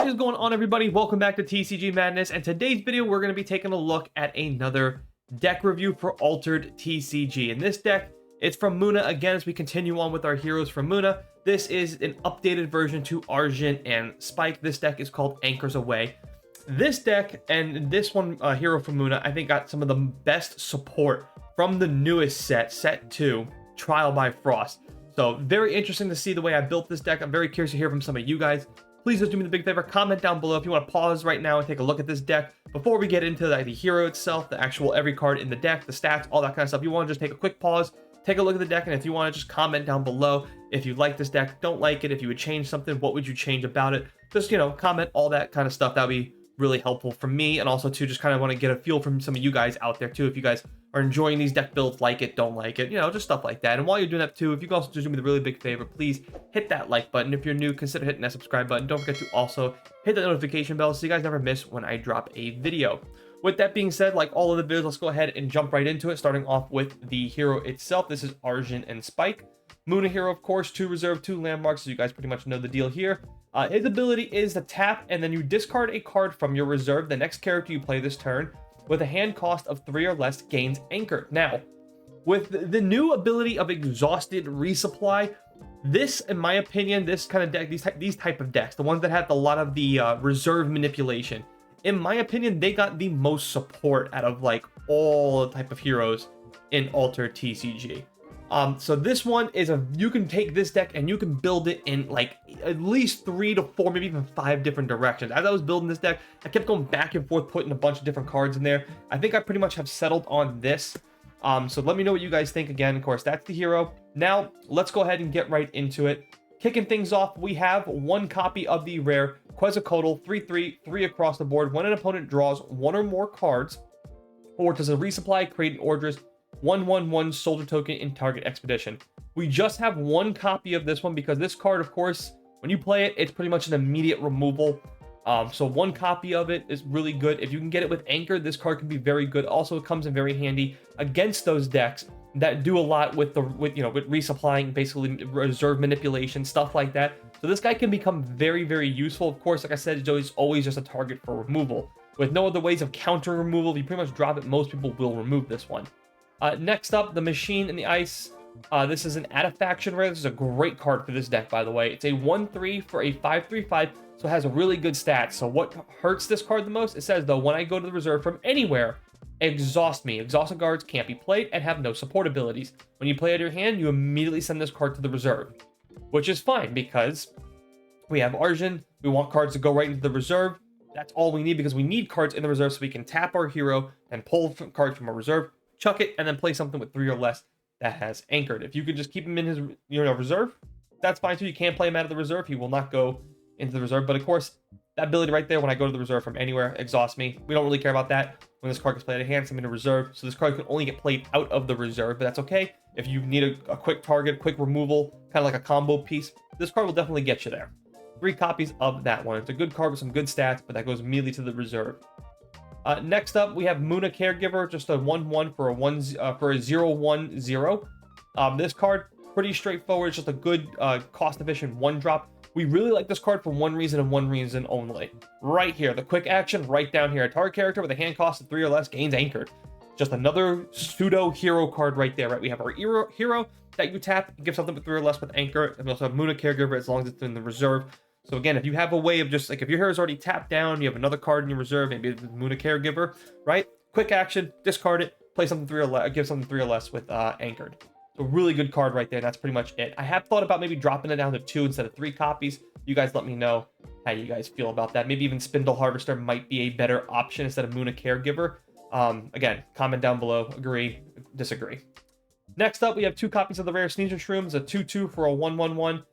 What is going on, everybody? Welcome back to TCG Madness, and today's video we're going to be taking a look at another deck review for Altered TCG. In this deck, it's from Muna again as we continue on with our heroes from Muna. This is an updated version to Arjun and Spike. This deck is called Anchors Away. This deck and this one hero from Muna, I think, got some of the best support from the newest set 2, Trial by Frost. So very interesting to see the way I built this deck. I'm very curious to hear from some of you guys. Please just do me the big favor, comment down below if you want to pause right now and take a look at this deck before we get into the hero itself, the actual every card in the deck, the stats, all that kind of stuff. You want to just take a quick pause, take a look at the deck, and if you want to just comment down below if you like this deck, don't like it, if you would change something, what would you change about it? Just, comment all that kind of stuff. That would be really helpful for me, and also too, just kind of want to get a feel from some of you guys out there too. If you guys are enjoying these deck builds, like it, don't like it, just stuff like that. And while you're doing that too, if you can also just do me the really big favor, please hit that like button. If you're new, consider hitting that subscribe button. Don't forget to also hit that notification bell so you guys never miss when I drop a video. With that being said, like all of the videos, let's go ahead and jump right into it, starting off with the hero itself. This is Arjun and Spike. Muna hero, of course, 2 reserve, 2 landmarks, so you guys pretty much know the deal here. His ability is to tap, and then you discard a card from your reserve. The next character you play this turn with a hand cost of 3 or less gains Anchor. Now, with the new ability of Exhausted Resupply, this, in my opinion, this kind of deck, these type of decks, the ones that have a lot of the reserve manipulation, in my opinion, they got the most support out of like all the type of heroes in Altered TCG. So this one is you can take this deck and you can build it in like at least 3 to 4, maybe even 5 different directions. As I was building this deck, I kept going back and forth, putting a bunch of different cards in there. I think I pretty much have settled on this. So let me know what you guys think. Again, of course, that's the hero. Now, let's go ahead and get right into it. Kicking things off, we have 1 copy of the rare Quetzalcoatl, 3/3, 3 across the board. When an opponent draws 1 or more cards, or does a resupply, create an Orders 1/1/1 soldier token in target expedition. We just have 1 copy of this one because this card, of course, when you play it, it's pretty much an immediate removal. So 1 copy of it is really good. If you can get it with Anchor, this card can be very good. Also, it comes in very handy against those decks that do a lot with resupplying, basically reserve manipulation, stuff like that. So this guy can become very, very useful. Of course, like I said, it's always just a target for removal. With no other ways of counter removal, if you pretty much drop it, most people will remove this one. Next up, the Machine in the Ice. This is an Adefaction rare. This is a great card for this deck, by the way. It's a 1/3 for a 5/3/5, so it has a really good stats. So what hurts this card the most? It says, though, when I go to the reserve from anywhere, exhaust me. Exhausted cards can't be played and have no support abilities. When you play out of your hand, you immediately send this card to the reserve, which is fine because we have Arjun. We want cards to go right into the reserve. That's all we need because we need cards in the reserve so we can tap our hero and pull cards from our reserve, chuck it, and then play something with 3 or less that has Anchored. If you could just keep him in his reserve, that's fine too. You can't play him out of the reserve. He will not go into the reserve. But of course, that ability right there, when I go to the reserve from anywhere, exhaust me. We don't really care about that. When this card gets played out of hand, I'm in a reserve. So this card can only get played out of the reserve, but that's okay. If you need a quick target, quick removal, kind of like a combo piece, this card will definitely get you there. 3 copies of that one. It's a good card with some good stats, but that goes immediately to the reserve. Next up, we have Muna Caregiver, just a 1/1 for a 0/1/0. This card, pretty straightforward. It's just a good cost-efficient 1-drop. We really like this card for one reason and one reason only. Right here, the quick action right down here. A target character with a hand cost of 3 or less gains Anchored. Just another pseudo hero card right there, right? We have our hero that you tap, give something with 3 or less with Anchor, and we also have Muna Caregiver as long as it's in the reserve. So again, if you have a way of just like, if your hero is already tapped down, you have another card in your reserve, maybe it's Muna Caregiver, right? Quick action, discard it, play something 3 or less, give something 3 or less with Anchored. So really good card right there. That's pretty much it. I have thought about maybe dropping it down to 2 instead of 3 copies. You guys let me know how you guys feel about that. Maybe even Spindle Harvester might be a better option instead of Muna Caregiver. Again, comment down below, agree, disagree. Next up, we have 2 copies of the rare Sneezer Shrooms, a 2/2 for a 1/1/1.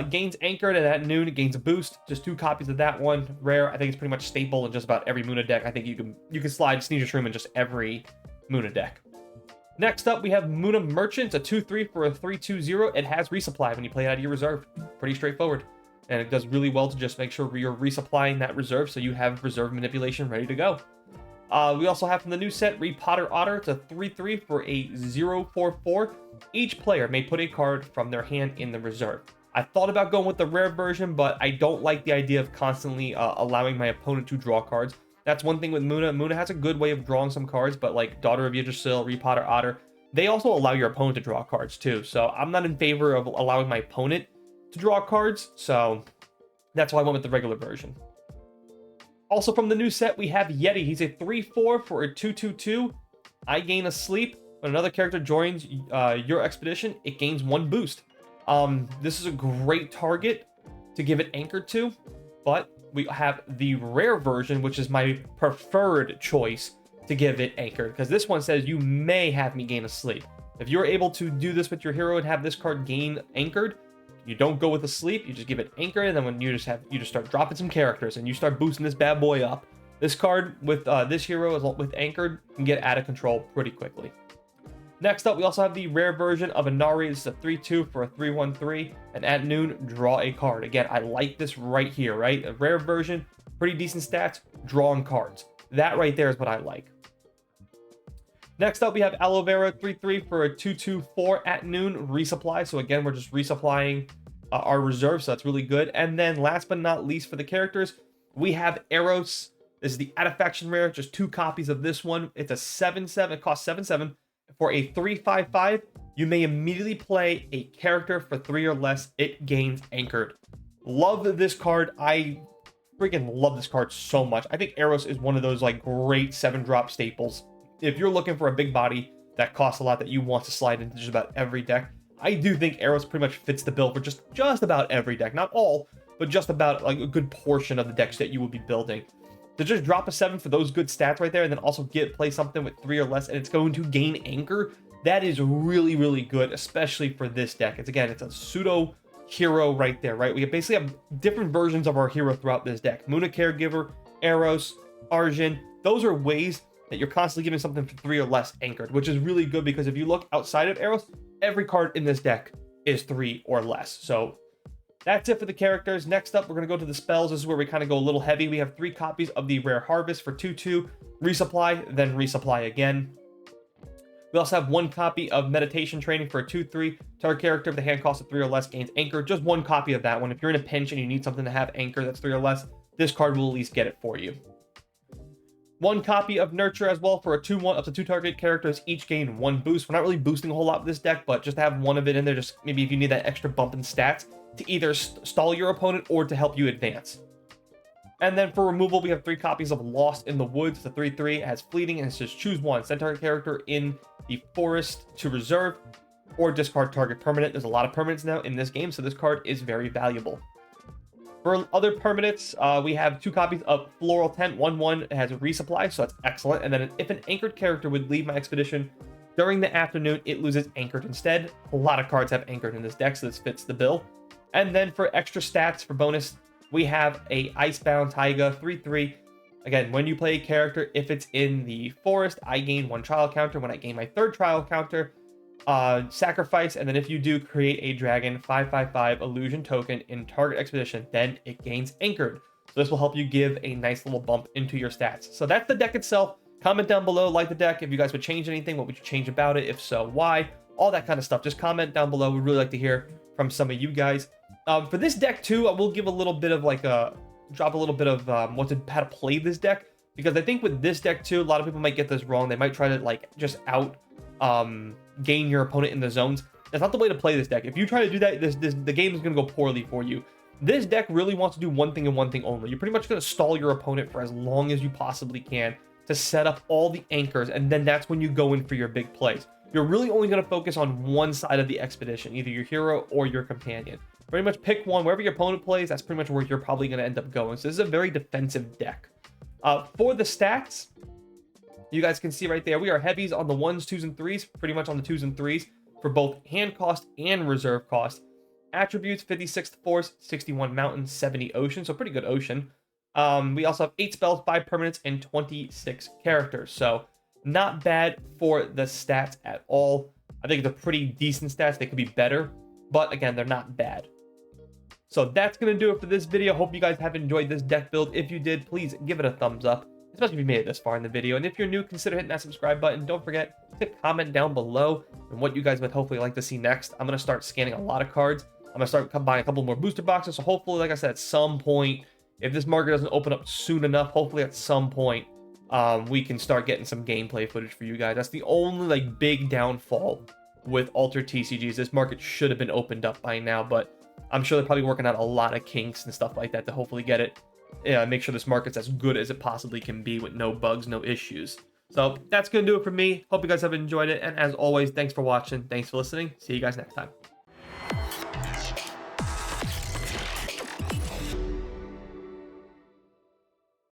Gains Anchored, and at noon it gains a boost. Just 2 copies of that one. Rare. I think it's pretty much staple in just about every Muna deck. I think you can slide Sneezer Shroom in just every Muna deck. Next up, we have Muna Merchant, a 2/3 for a 3/2/0. It has resupply when you play it out of your reserve. Pretty straightforward. And it does really well to just make sure you're resupplying that reserve so you have reserve manipulation ready to go. We also have from the new set, Potter Otter. It's a 3/3 for a 0/4/4. Each player may put a card from their hand in the reserve. I thought about going with the rare version, but I don't like the idea of constantly allowing my opponent to draw cards. That's one thing with Muna. Muna has a good way of drawing some cards, but like Daughter of Yggdrasil, Repotter Otter, they also allow your opponent to draw cards too. So I'm not in favor of allowing my opponent to draw cards, so that's why I went with the regular version. Also from the new set, we have Yeti. He's a 3/4 for a 2/2/2. I gain a sleep. When another character joins your expedition, it gains 1 boost. This is a great target to give it anchored to, but we have the rare version, which is my preferred choice to give it anchored, because this one says you may have me gain a sleep. If you're able to do this with your hero and have this card gain anchored, you don't go with a sleep, you just give it anchored, and then when you just start dropping some characters and you start boosting this bad boy up. This card with this hero with anchored can get out of control pretty quickly. Next up, we also have the rare version of Inari. This is a 3/2 for a 3/1/3, and at noon, draw a card. Again, I like this right here, right? A rare version, pretty decent stats, drawing cards. That right there is what I like. Next up, we have Aloe Vera 3/3 for a 2/2/4 at noon resupply. So again, we're just resupplying our reserves, so that's really good. And then last but not least for the characters, we have Eros. This is the Out of Faction rare, just 2 copies of this one. It's a 7/7, it costs 7/7. For a 3/5/5, you may immediately play a character for 3 or less. It gains anchored. Love this card. I freaking love this card so much. I think Eros is one of those like great 7-drop staples. If you're looking for a big body that costs a lot that you want to slide into just about every deck, I do think Eros pretty much fits the bill for just about every deck. Not all, but just about like a good portion of the decks that you will be building. To just drop a 7 for those good stats right there, and then also play something with 3 or less, and it's going to gain anchor. That is really, really good, especially for this deck. It's a pseudo hero right there, right? We basically have different versions of our hero throughout this deck. Muna Caregiver, Eros, Arjun. Those are ways that you're constantly giving something for 3 or less anchored, which is really good because if you look outside of Eros, every card in this deck is 3 or less. So that's it for the characters. Next up, we're going to go to the spells. This is where we kind of go a little heavy. We have 3 copies of the Rare Harvest for 2/2, resupply, then resupply again. We also have 1 copy of Meditation Training for a 2/3. Target character with a hand cost of 3 or less gains anchor. Just 1 copy of that one. If you're in a pinch and you need something to have anchor that's 3 or less, this card will at least get it for you. 1 copy of Nurture as well for a 2/1. Up to 2 target characters each gain 1 boost. We're not really boosting a whole lot with this deck, but just to have 1 of it in there, just maybe if you need that extra bump in stats to either stall your opponent or to help you advance. And then for removal, we have 3 copies of Lost in the Woods. It's a 3/3, it has fleeting, and it says choose 1. Send target character in the forest to reserve, or discard target permanent. There's a lot of permanents now in this game, so this card is very valuable. For other permanents, we have 2 copies of Floral Tent. 1/1 has a resupply, so that's excellent. And then if an anchored character would leave my expedition during the afternoon, it loses anchored instead. A lot of cards have anchored in this deck, so this fits the bill. And then for extra stats, for bonus, we have a Icebound Taiga 3/3. Again, when you play a character, if it's in the forest, I gain 1 trial counter. When I gain my 3rd trial counter, sacrifice, and then if you do, create a dragon 5/5/5 illusion token in target expedition, then it gains anchored. So this will help you give a nice little bump into your stats. So that's the deck itself. Comment down below, like the deck. If you guys would change anything, what would you change about it? If so, why? All that kind of stuff. Just comment down below. We'd really like to hear from some of you guys. For this deck too, I will give a little bit of like drop a little bit of how to play this deck, because I think with this deck too, a lot of people might get this wrong. They might try to like just out gain your opponent in the zones. That's not the way to play this deck. If you try to do that, the game is going to go poorly for you. This deck really wants to do one thing and one thing only. You're pretty much going to stall your opponent for as long as you possibly can to set up all the anchors, and then that's when you go in for your big plays. You're really only going to focus on one side of the expedition, either your hero or your companion. Pretty much pick one. Wherever your opponent plays, that's pretty much where you're probably going to end up going. So this is a very defensive deck. For the stats, you guys can see right there, we are heavies on the 1s, 2s, and 3s, pretty much on the 2s and 3s for both hand cost and reserve cost. Attributes, 56th Force, 61 Mountain, 70 Ocean, so pretty good Ocean. We also have 8 spells, 5 permanents, and 26 characters. So not bad for the stats at all. I think it's a pretty decent stats. They could be better, but again, they're not bad. So that's going to do it for this video. Hope you guys have enjoyed this deck build. If you did, please give it a thumbs up, especially if you made it this far in the video. And if you're new, consider hitting that subscribe button. Don't forget to comment down below on what you guys would hopefully like to see next. I'm going to start scanning a lot of cards I'm gonna start buying a couple more booster boxes. So hopefully, like I said, at some point, if this market doesn't open up soon enough, hopefully at some point, we can start getting some gameplay footage for you guys. That's the only like big downfall with altered TCGs. This market should have been opened up by now, but I'm sure they're probably working out a lot of kinks and stuff like that to hopefully get it, make sure this market's as good as it possibly can be with no bugs, no issues. So that's gonna do it for me. Hope you guys have enjoyed it, and as always, thanks for watching, thanks for listening. See you guys next time.